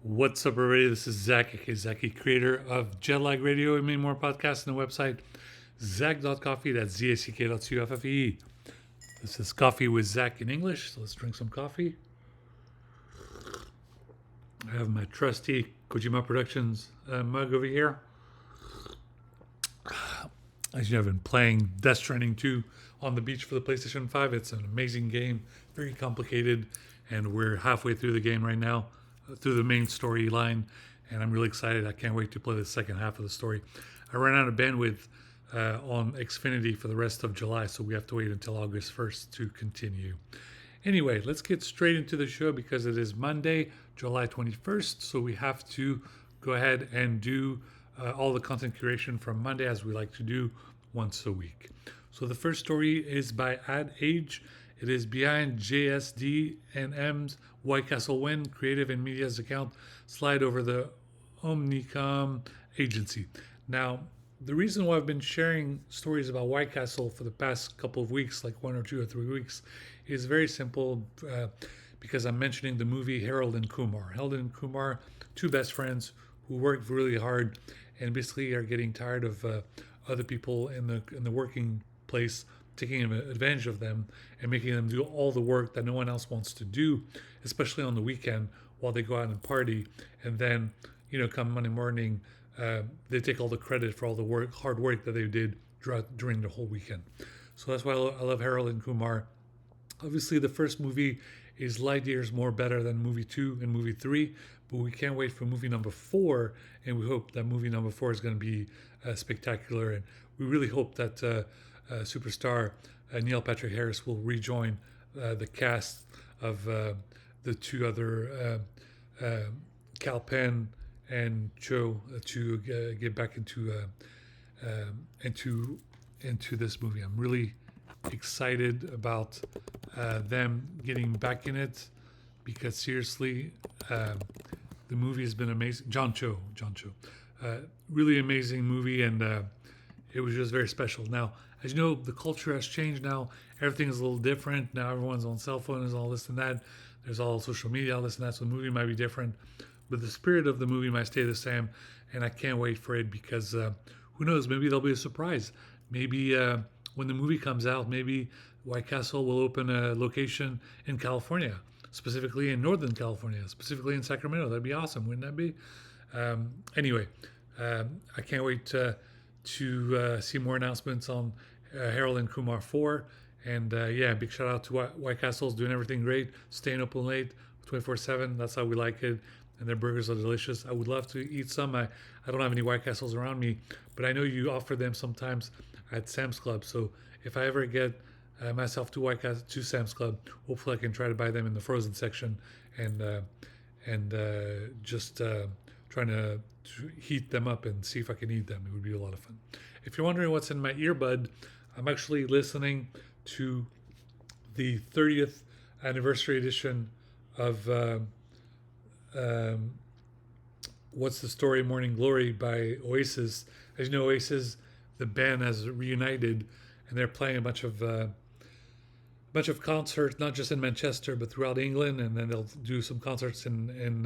What's up, everybody? This is Zack, aka Zaki, creator of Jetlag Radio and many more podcasts on the website Zack.coffee. That's ZACK.CUFFE. This is Coffee with Zack in English, so let's drink some coffee. I have my trusty Kojima Productions mug over here. As you know, I've been playing Death Stranding 2 on the beach for the PlayStation 5. It's an amazing game, very complicated, and we're halfway through the game right now, through the main storyline, and I'm really excited. I can't wait to play the second half of the story. I ran out of bandwidth on Xfinity for the rest of July, so we have to wait until August 1st to continue. Anyway, let's get straight into the show because it is Monday, July 21st, so we have to go ahead and do all the content curation from Monday as we like to do once a week. So the first story is by Ad Age. It is behind JSD and M's White Castle win, creative and media's account slide over the Omnicom agency. Now, the reason why I've been sharing stories about White Castle for the past couple of weeks, like 1 or 2 or 3 weeks, is very simple because I'm mentioning the movie Harold and Kumar. Harold and Kumar, two best friends who worked really hard and basically are getting tired of other people in the working place taking advantage of them and making them do all the work that no one else wants to do, especially on the weekend while they go out and party. And then, come Monday morning, they take all the credit for all the hard work that they did during the whole weekend. So that's why I love Harold and Kumar. Obviously, the first movie is light years more better than movie 2 and movie 3, but we can't wait for movie number 4, and we hope that movie number 4 is going to be spectacular. And we really hope that superstar Neil Patrick Harris will rejoin the cast of the two other Cal Penn and Joe to get back into this movie. I'm really excited about them getting back in it because seriously, the movie has been amazing. John Cho, really amazing movie, and it was just very special. Now, as you know, the culture has changed now. Everything is a little different. Now everyone's on cell phones, all this and that. There's all social media, all this and that. So the movie might be different. But the spirit of the movie might stay the same. And I can't wait for it because who knows? Maybe there'll be a surprise. Maybe when the movie comes out, maybe White Castle will open a location in California, specifically in Northern California, specifically in Sacramento. That'd be awesome, wouldn't that be? Anyway, I can't wait to see more announcements on Harold and Kumar 4. And big shout out to White Castle's doing everything great, staying open late, 24/7. That's how we like it. And their burgers are delicious. I would love to eat some. I don't have any White Castles around me, but I know you offer them sometimes at Sam's Club. So if I ever get myself to Sam's Club, hopefully I can try to buy them in the frozen section and just trying to heat them up and see if I can eat them. It would be a lot of fun. If you're wondering what's in my earbud, I'm actually listening to the 30th anniversary edition of What's the Story, Morning Glory by Oasis. As you know, Oasis, the band, has reunited, and they're playing a bunch of concerts, not just in Manchester but throughout England, and then they'll do some concerts in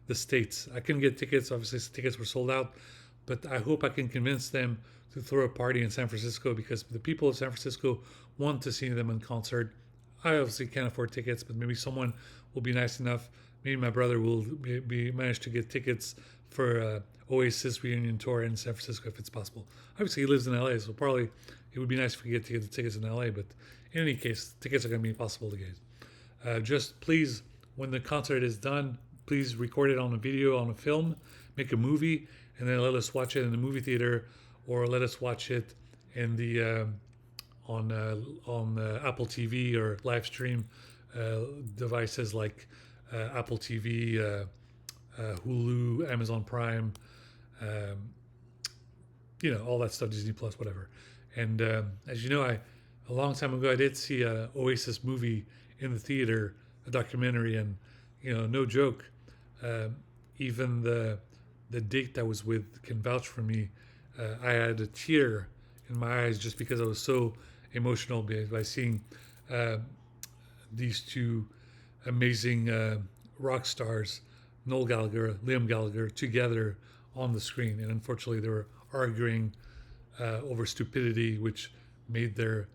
the States. I couldn't get tickets. Obviously, tickets were sold out, but I hope I can convince them to throw a party in San Francisco because the people of San Francisco want to see them in concert. I obviously can't afford tickets, but maybe someone will be nice enough. Maybe my brother will manage to get tickets for Oasis reunion tour in San Francisco if it's possible. Obviously, he lives in LA, so probably it would be nice if we get to get the tickets in LA. But in any case, tickets are going to be impossible to get. Just please, when the concert is done, please record it on a video, on a film, make a movie, and then let us watch it in the movie theater, or let us watch it in the on Apple TV or live stream devices like Apple TV, Hulu, Amazon Prime, all that stuff, Disney Plus, whatever. And as you know, a long time ago I did see a Oasis movie in the theater, a documentary, and no joke, even the date that was with can vouch for me. I had a tear in my eyes just because I was so emotional by seeing these two amazing rock stars Noel Gallagher, Liam Gallagher together on the screen, and unfortunately they were arguing over stupidity, which made their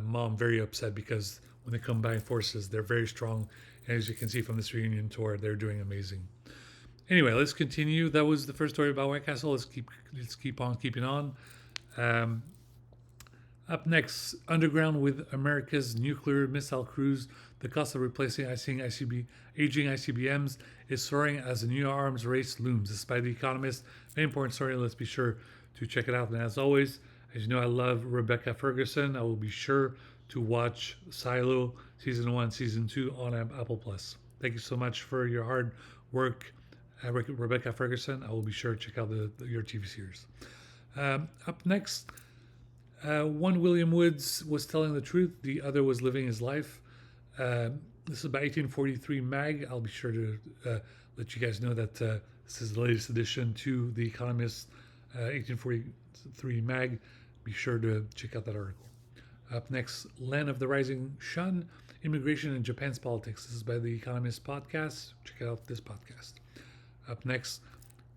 mom very upset because when they combine forces, they're very strong. And as you can see from this reunion tour, they're doing amazing. Anyway, let's continue. That was the first story about White Castle. Let's keep on keeping on. Um, Up next, underground with America's nuclear missile cruise, the cost of replacing aging ICBMs is soaring as a new arms race looms. This is by The Economist. Very important story. Let's be sure to check it out. And as always, as you know, I love Rebecca Ferguson. I will be sure to watch Silo Season 1, Season 2 on Apple Plus. Thank you so much for your hard work, Rebecca Ferguson. I will be sure to check out your TV series. Up next, one William Woods was telling the truth, the other was living his life. This is by 1843 Mag. I'll be sure to let you guys know that this is the latest addition to The Economist 1843 Mag. Be sure to check out that article. Up next, Land of the Rising Sun, Immigration in Japan's Politics. This is by The Economist podcast. Check out this podcast. Up next,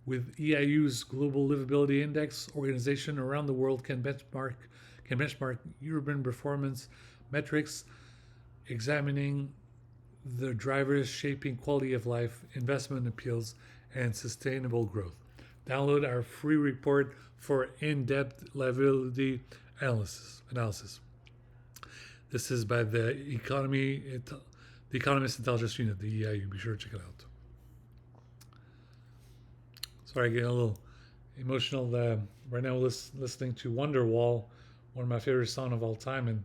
with EIU's Global Livability Index, organization around the world can benchmark urban performance metrics, examining the drivers shaping quality of life, investment appeals, and sustainable growth. Download our free report for in-depth livability analysis. This is by the Economist Intelligence Unit, the EIU. Be sure to check it out. Sorry, I get a little emotional. Right now, listening to Wonderwall, one of my favorite songs of all time, and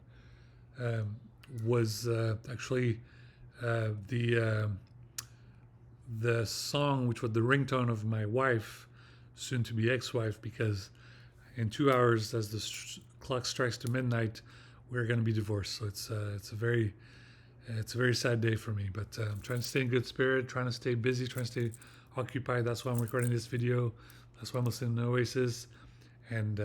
was actually the song which was the ringtone of my wife, soon to be ex-wife, because in 2 hours, as the clock strikes to midnight, we're going to be divorced. So it's a very sad day for me. But I'm trying to stay in good spirit, trying to stay busy, trying to stay occupied. That's why I'm recording this video. That's why I'm listening to Oasis. And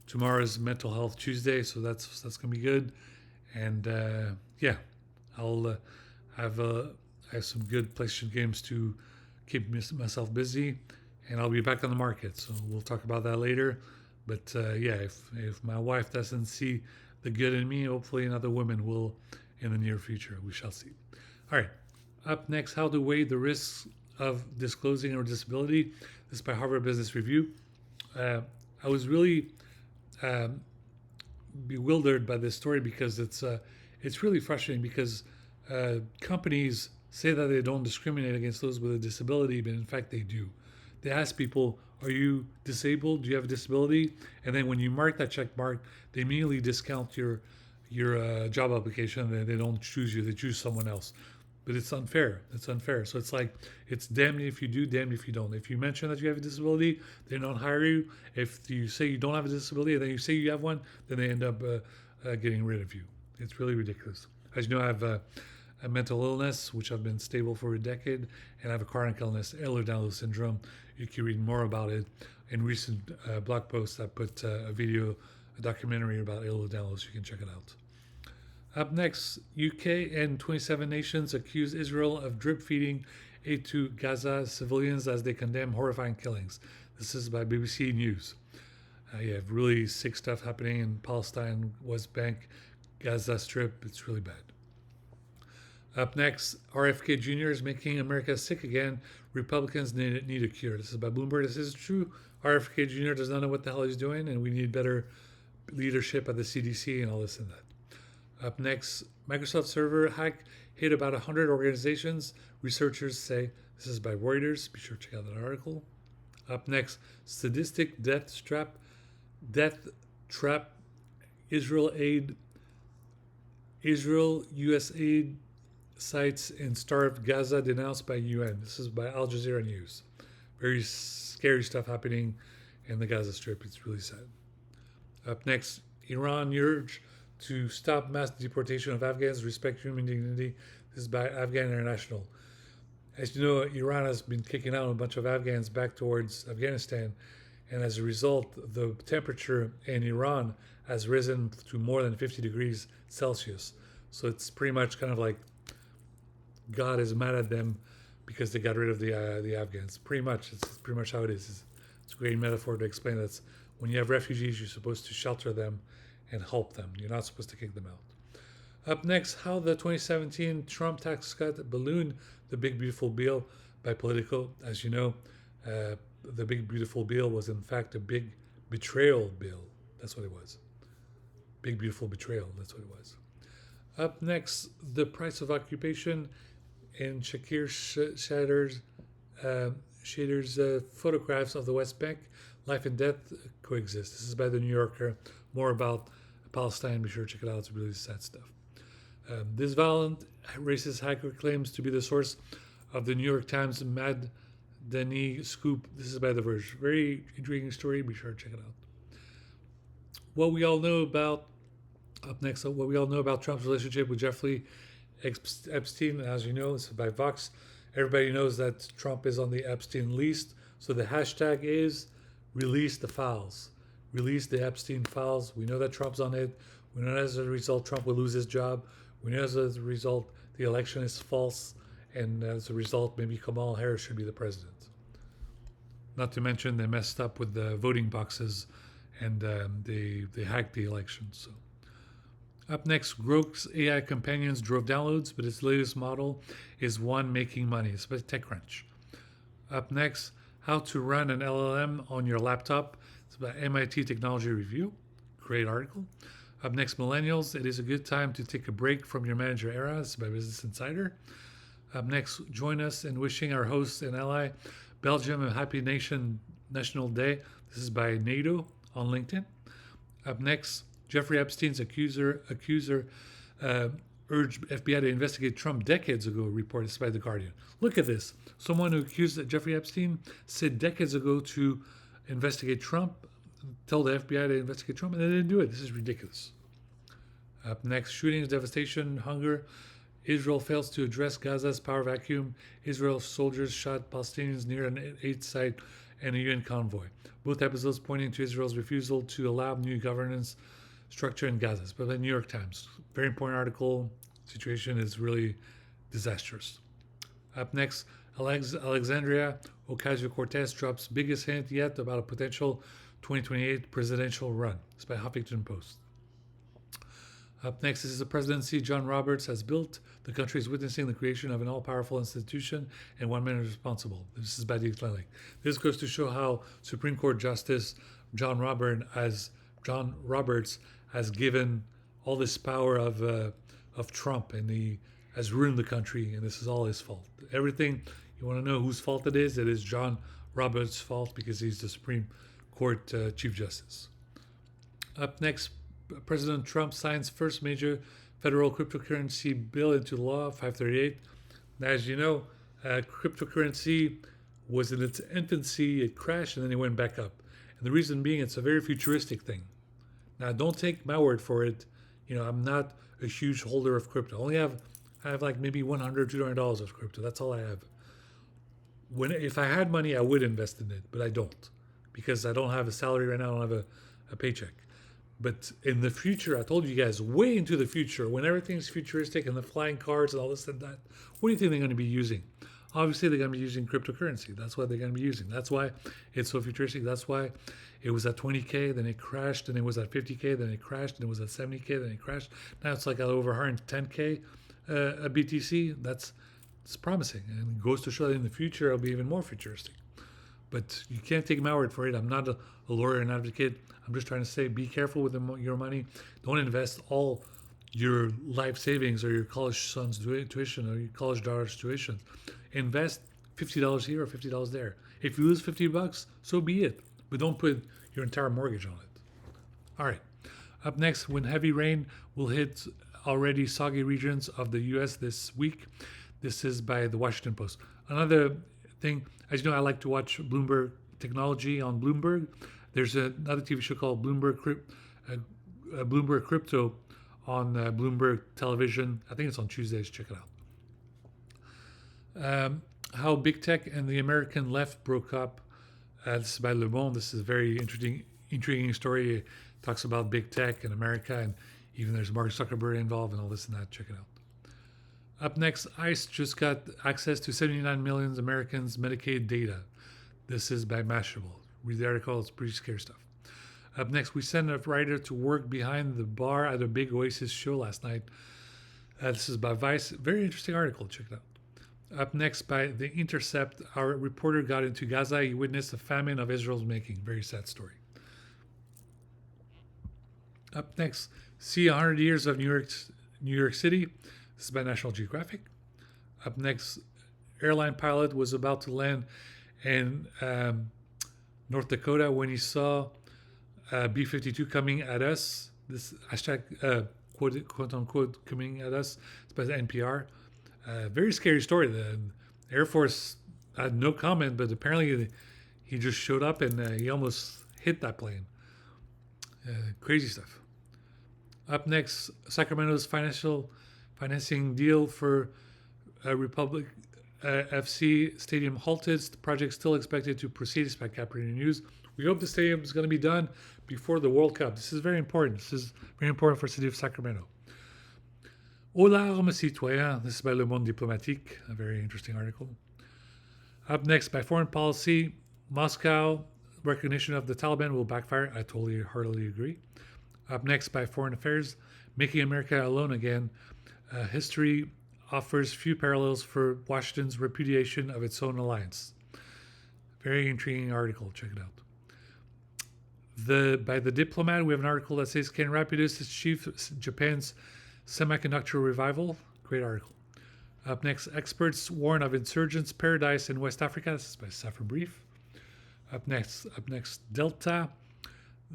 tomorrow's Mental Health Tuesday, so that's gonna be good. And I'll have some good PlayStation games to keep myself busy, and I'll be back on the market. So we'll talk about that later. But if my wife doesn't see the good in me, hopefully another woman will in the near future. We shall see. All right. Up next, how to weigh the risks of disclosing our disability. This is by Harvard Business Review. I was really bewildered by this story because it's really frustrating because companies say that they don't discriminate against those with a disability, but in fact they do. They ask people, are you disabled? Do you have a disability? And then when you mark that check mark, they immediately discount your job application, and they don't choose you, they choose someone else. But it's unfair. It's unfair. So it's like, it's damned if you do, damned if you don't. If you mention that you have a disability, they don't hire you. If you say you don't have a disability and then you say you have one, then they end up getting rid of you. It's really ridiculous. As you know, I have a mental illness, which I've been stable for a decade, and I have a chronic illness, Ehlers-Danlos syndrome. You can read more about it in recent blog posts. I put a documentary about Ehlers-Danlos. You can check it out. Up next, UK and 27 nations accuse Israel of drip feeding aid to Gaza civilians as they condemn horrifying killings. This is by BBC News. You have really sick stuff happening in Palestine, West Bank, Gaza Strip. It's really bad. Up next, RFK Jr. is making America sick again. Republicans need a cure. This is by Bloomberg. This is true. RFK Jr. does not know what the hell he's doing, and we need better leadership at the CDC and all this and that. Up next, Microsoft server hack hit about 100 organizations, researchers say. This is by Reuters. Be sure to check out that article. Up next, sadistic death trap Israel U.S. aid sites in starved Gaza denounced by UN. This is by Al Jazeera News. Very scary stuff happening in the Gaza Strip. It's really sad. Up next, Iran urged to stop mass deportation of Afghans, respect human dignity. This is by Afghan International. As you know, Iran has been kicking out a bunch of Afghans back towards Afghanistan, and as a result, the temperature in Iran has risen to more than 50 degrees Celsius. So it's pretty much kind of like God is mad at them because they got rid of the Afghans. Pretty much, it's pretty much how it is. It's a great metaphor to explain that when you have refugees, you're supposed to shelter them and help them. You're not supposed to kick them out. Up next, how the 2017 Trump tax cut ballooned the Big Beautiful Bill by Politico. As you know, the Big Beautiful Bill was in fact a big betrayal bill. That's what it was. Big Beautiful Betrayal. That's what it was. Up next, the price of occupation in Shakir Shader's photographs of the West Bank. Life and death coexist. This is by the New Yorker. More about Palestine. Be sure to check it out. It's really sad stuff. This violent racist hacker claims to be the source of the New York Times Madani scoop. This is by The Verge. Very intriguing story. Be sure to check it out. What we all know about Trump's relationship with Jeffrey Epstein. As you know, this is by Vox. Everybody knows that Trump is on the Epstein list. So the hashtag is release the files. Release the Epstein files. We know that Trump's on it. We know as a result Trump will lose his job. We know as a result the election is false. And as a result, maybe Kamala Harris should be the president. Not to mention they messed up with the voting boxes and they hacked the election. So, up next, Grok's AI companions drove downloads, but its latest model is one making money. It's by TechCrunch. Up next, how to run an LLM on your laptop. It's by MIT Technology Review. Great article. Up next, millennials. It is a good time to take a break from your manager era. It's by Business Insider. Up next, join us in wishing our host and ally, Belgium, a happy National Day. This is by NATO on LinkedIn. Up next, Jeffrey Epstein's accuser urged FBI to investigate Trump decades ago, report. This is by The Guardian. Look at this. Someone who accused Jeffrey Epstein said decades ago to investigate Trump, tell the FBI to investigate Trump, and they didn't do it. This is ridiculous. Up next, shootings, devastation, hunger. Israel fails to address Gaza's power vacuum. Israel soldiers shot Palestinians near an aid site and a UN convoy. Both episodes pointing to Israel's refusal to allow new governance structure in Gaza. It's by the New York Times. Very important article. Situation is really disastrous. Up next, Alexandria Ocasio-Cortez drops biggest hint yet about a potential 2028 presidential run. It's by Huffington Post. Up next, this is the presidency John Roberts has built. The country is witnessing the creation of an all-powerful institution, and one man is responsible. This is by The Atlantic. This goes to show how Supreme Court Justice John Roberts has given all this power of Trump, and he has ruined the country, and this is all his fault. Everything you want to know whose fault it is John Roberts' fault because he's the Supreme Court Chief Justice. Up next, President Trump signs first major federal cryptocurrency bill into law, 538. Now, as you know, cryptocurrency was in its infancy. It crashed and then it went back up. And the reason being, it's a very futuristic thing. Now, don't take my word for it. You know, I'm not a huge holder of crypto. I have like maybe $100, $200 of crypto. That's all I have. If I had money, I would invest in it, but I don't because I don't have a salary right now. I don't have a paycheck. But in the future, I told you guys, way into the future, when everything's futuristic and the flying cars and all this and that, what do you think they're going to be using? Obviously, they're going to be using cryptocurrency. That's what they're going to be using. That's why it's so futuristic. That's why it was at 20K, then it crashed, then it was at 50K, then it crashed, then it was at 70K, then it crashed. Now it's like at over 110K a BTC. It's promising. And it goes to show that in the future, it'll be even more futuristic. But you can't take my word for it. I'm not a lawyer and advocate. I'm just trying to say, be careful with your money. Don't invest all your life savings or your college son's tuition or your college daughter's tuition. Invest $50 here or $50 there. If you lose $50, so be it. But don't put your entire mortgage on it. All right. Up next, when heavy rain will hit already soggy regions of the U.S. this week. This is by the Washington Post. Another thing, as you know, I like to watch Bloomberg Technology on Bloomberg. There's another TV show called Bloomberg Crypto on Bloomberg Television. I think it's on Tuesdays. Check it out. How big tech and the American left broke up. This is by Le Monde. This is a very intriguing story. It talks about big tech in America, and even there's Mark Zuckerberg involved and all this and that. Check it out. Up next, ICE just got access to 79 million Americans' Medicaid data. This is by Mashable. Read the article, it's pretty scary stuff. Up next, we sent a writer to work behind the bar at a big Oasis show last night. This is by Vice. Very interesting article. Check it out. Up next, by The Intercept, our reporter got into Gaza. He witnessed the famine of Israel's making. Very sad story. Up next, see 100 years of New York City. This is by National Geographic. Up next, airline pilot was about to land in North Dakota when he saw B-52 coming at us. This hashtag quote unquote coming at us. It's by the NPR. Very scary story. The Air Force had no comment, but apparently he just showed up and he almost hit that plane. Crazy stuff. Up next, Sacramento's financing deal for Republic FC Stadium halted. The project still expected to proceed. It's by Capricorn News. We hope the stadium is going to be done before the World Cup. This is very important. This is very important for the city of Sacramento. Aux larmes citoyens. This is by Le Monde Diplomatique. A very interesting article. Up next, by Foreign Policy, Moscow recognition of the Taliban will backfire. I totally heartily agree. Up next, by Foreign Affairs, Making America Alone Again. History offers few parallels for Washington's repudiation of its own alliance. Very intriguing article. Check it out. By The Diplomat, we have an article that says, Can Rapidus achieve Japan's semiconductor revival? Great article. Up next, experts warn of insurgents' paradise in West Africa. This is by Saffron Brief. Up next, Delta,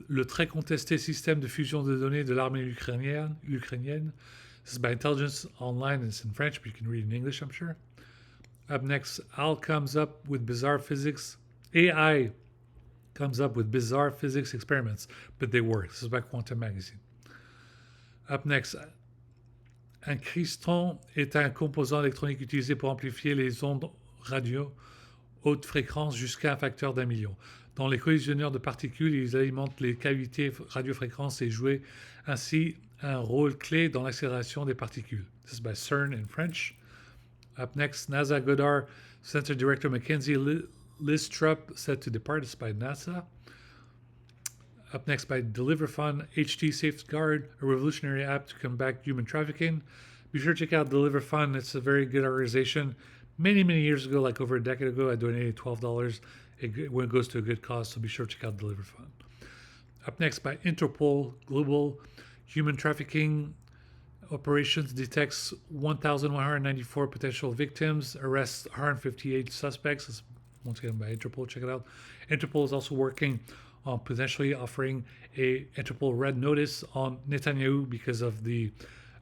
le très contesté système de fusion de données de l'armée ukrainienne. This is by Intelligence Online. It's in French, but you can read it in English, I'm sure. Up next, AI comes up with bizarre physics experiments, but they work. This is by Quantum Magazine. Up next, un cryston est un composant électronique utilisé pour amplifier les ondes radio haute fréquence jusqu'à un facteur d'1 million. Dans les collisionneurs de particules, ils alimentent les cavités radiofréquences et jouent ainsi un rôle clé dans l'accélération des particules. This is by CERN in French. Up next, NASA Goddard Center Director Mackenzie Listrup set to depart. This is by NASA. Up next, by Deliver Fund, HT Safeguard, a revolutionary app to combat human trafficking. Be sure to check out Deliver Fund. It's a very good organization. Many years ago, like over a decade ago, I donated $12. It goes to a good cause, so be sure to check out Deliver Fund. Up next, by Interpol, Global Human Trafficking Operations detects 1,194 potential victims, arrests 158 suspects. This is once again by Interpol. Check it out. Interpol is also working on potentially offering a Interpol red notice on Netanyahu because of the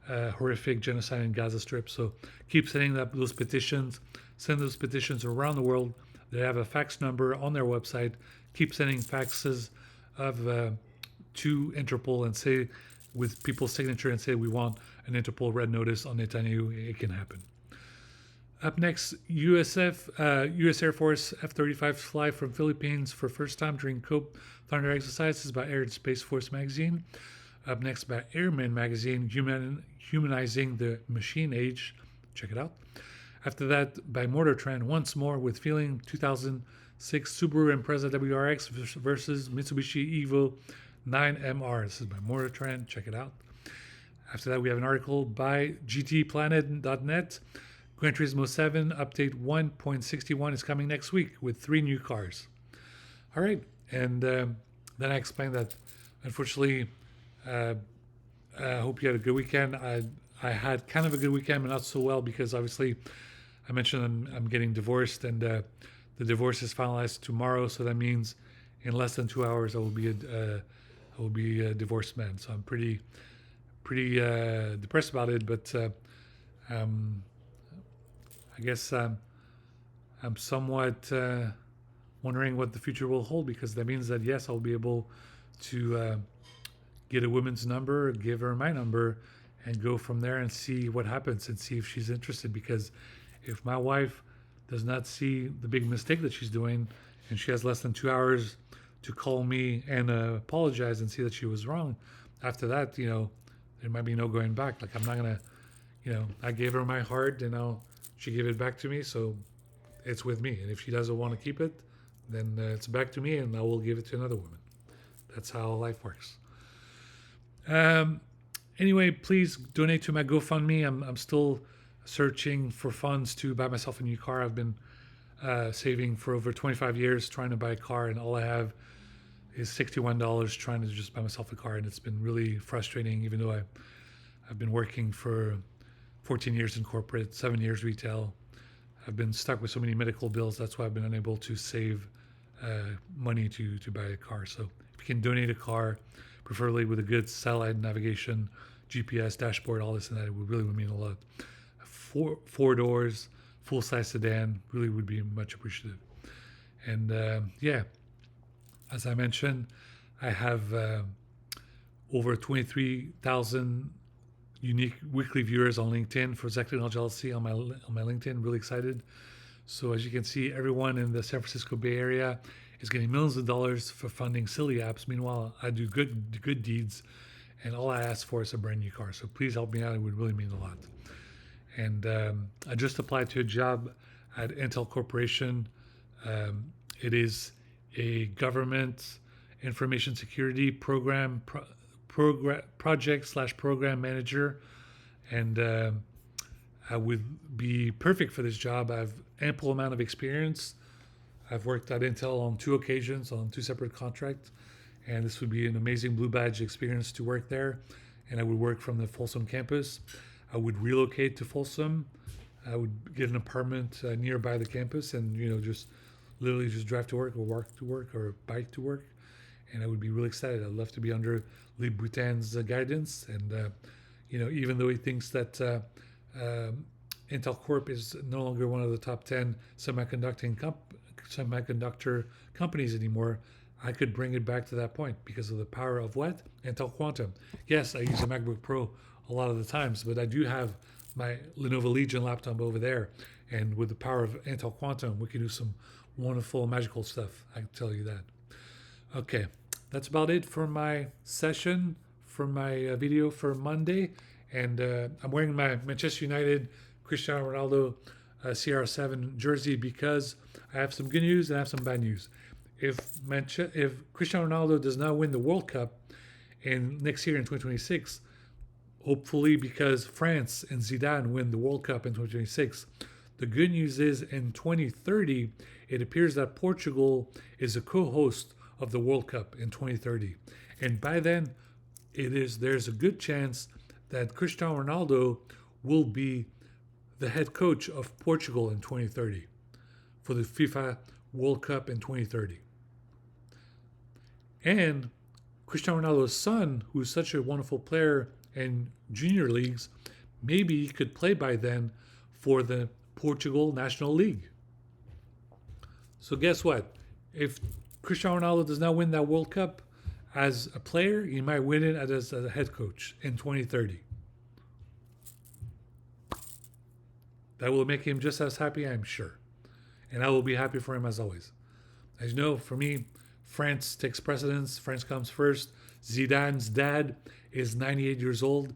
horrific genocide in Gaza Strip. So keep sending those petitions. Send those petitions around the world. They have a fax number on their website. Keep sending faxes to Interpol and say, with people's signature, and say we want an Interpol red notice on Netanyahu. It can happen. Up next, U.S. Air Force F-35s fly from Philippines for first time during COPE Thunder exercises by Air and Space Force magazine. Up next, by Airman magazine, humanizing the machine age. Check it out. After that, by Mortar Trend, once more with Feeling 2006 Subaru Impreza WRX versus Mitsubishi Evo 9MR. This is by Mortar Trend. Check it out. After that, we have an article by GTPlanet.net. Gran Turismo 7 update 1.61 is coming next week with 3 new cars. All right. And then I explained that, unfortunately, I hope you had a good weekend. I had kind of a good weekend, but not so well because obviously I mentioned I'm getting divorced, and the divorce is finalized tomorrow. So that means in less than 2 hours I will be a divorced man. So I'm pretty depressed about it, but I guess I'm somewhat wondering what the future will hold, because that means that yes, I'll be able to get a woman's number, give her my number, and go from there and see what happens and see if she's interested. Because if my wife does not see the big mistake that she's doing, and she has less than 2 hours to call me and apologize and see that she was wrong, after that, there might be no going back. Like, I'm not gonna I gave her my heart, and now she gave it back to me. So it's with me. And if she doesn't want to keep it, then it's back to me, and I will give it to another woman. That's how life works. Um, anyway, please donate to my GoFundMe. I'm still searching for funds to buy myself a new car. I've been saving for over 25 years trying to buy a car, and all I have is $61 trying to just buy myself a car. And it's been really frustrating, even though I've been working for 14 years in corporate, 7 years retail. I've been stuck with so many medical bills. That's why I've been unable to save money to buy a car. So if you can donate a car, preferably with a good satellite navigation, GPS, dashboard, all this and that, it would really mean a lot. Four doors, full size sedan, really would be much appreciative. And yeah, as I mentioned, I have over 23,000 unique weekly viewers on LinkedIn for Zack Technology LLC on my LinkedIn. Really excited. So as you can see, everyone in the San Francisco Bay Area is getting millions of dollars for funding silly apps. Meanwhile, I do good deeds, and all I ask for is a brand new car. So please help me out. It would really mean a lot. And I just applied to a job at Intel Corporation. It is a government information security project/program manager, and I would be perfect for this job. I have ample amount of experience. I've worked at Intel on 2 occasions on 2 separate contracts, and this would be an amazing blue badge experience to work there. And I would work from the Folsom campus. I would relocate to Folsom. I would get an apartment nearby the campus, and just literally just drive to work or walk to work or bike to work. And I would be really excited. I'd love to be under Lee Boutin's guidance. And even though he thinks that Intel Corp is no longer one of the top 10 semiconductor companies anymore, I could bring it back to that point because of the power of what? Intel Quantum. Yes, I use a MacBook Pro a lot of the times, but I do have my Lenovo Legion laptop over there. And with the power of Intel Quantum, we can do some wonderful, magical stuff. I can tell you that. Okay, that's about it for my session, for my video for Monday. And I'm wearing my Manchester United Cristiano Ronaldo CR7 jersey because I have some good news and I have some bad news. If Cristiano Ronaldo does not win the World Cup next year in 2026, hopefully because France and Zidane win the World Cup in 2026, the good news is in 2030, it appears that Portugal is a co-host of the World Cup in 2030. And by then, there's a good chance that Cristiano Ronaldo will be the head coach of Portugal in 2030 for the FIFA World Cup in 2030. And Cristiano Ronaldo's son, who's such a wonderful player in junior leagues, maybe he could play by then for the Portugal National League. So guess what? If Cristiano Ronaldo does not win that World Cup as a player, he might win it as a head coach in 2030. That will make him just as happy, I'm sure. And I will be happy for him as always. As you know, for me, France takes precedence. France comes first. Zidane's dad is 98 years old.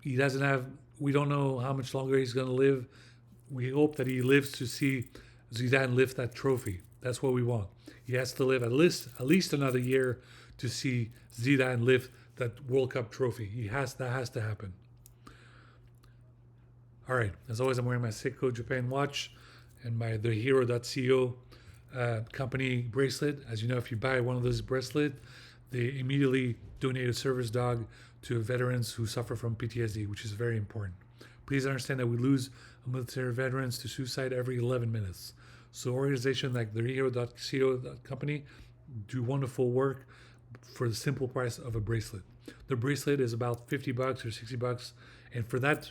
We don't know how much longer he's going to live. We hope that he lives to see Zidane lift that trophy. That's what we want. He has to live at least another year to see Zidane lift that World Cup trophy. That has to happen. All right. As always, I'm wearing my Seiko Japan watch and my thehero.co company bracelet. As you know, if you buy one of those bracelets, they immediately donate a service dog to veterans who suffer from PTSD, which is very important. Please understand that we lose military veterans to suicide every 11 minutes. So organizations like thehero.co company do wonderful work for the simple price of a bracelet. The bracelet is about $50 or $60, and for that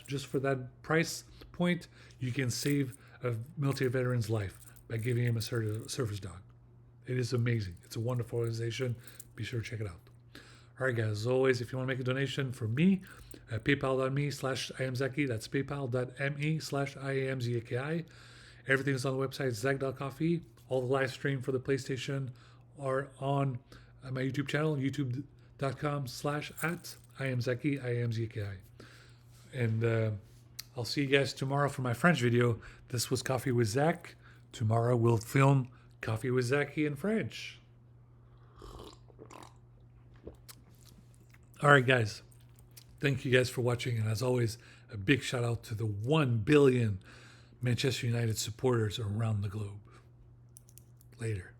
price point, you can save a military veteran's life by giving him a service dog. It is amazing. It's a wonderful organization. Be sure to check it out. All right, guys. As always, if you want to make a donation for me, paypal.me/IamZaki. That's paypal.me/IamZaki. Everything is on the website, Zack.coffee. All the live stream for the PlayStation are on my YouTube channel, youtube.com/@IamZaki, IamZaki. And I'll see you guys tomorrow for my French video. This was Coffee with Zach. Tomorrow we'll film Coffee with Zaki in French. All right, guys. Thank you guys for watching. And as always, a big shout out to the 1 billion Manchester United supporters around the globe. Later.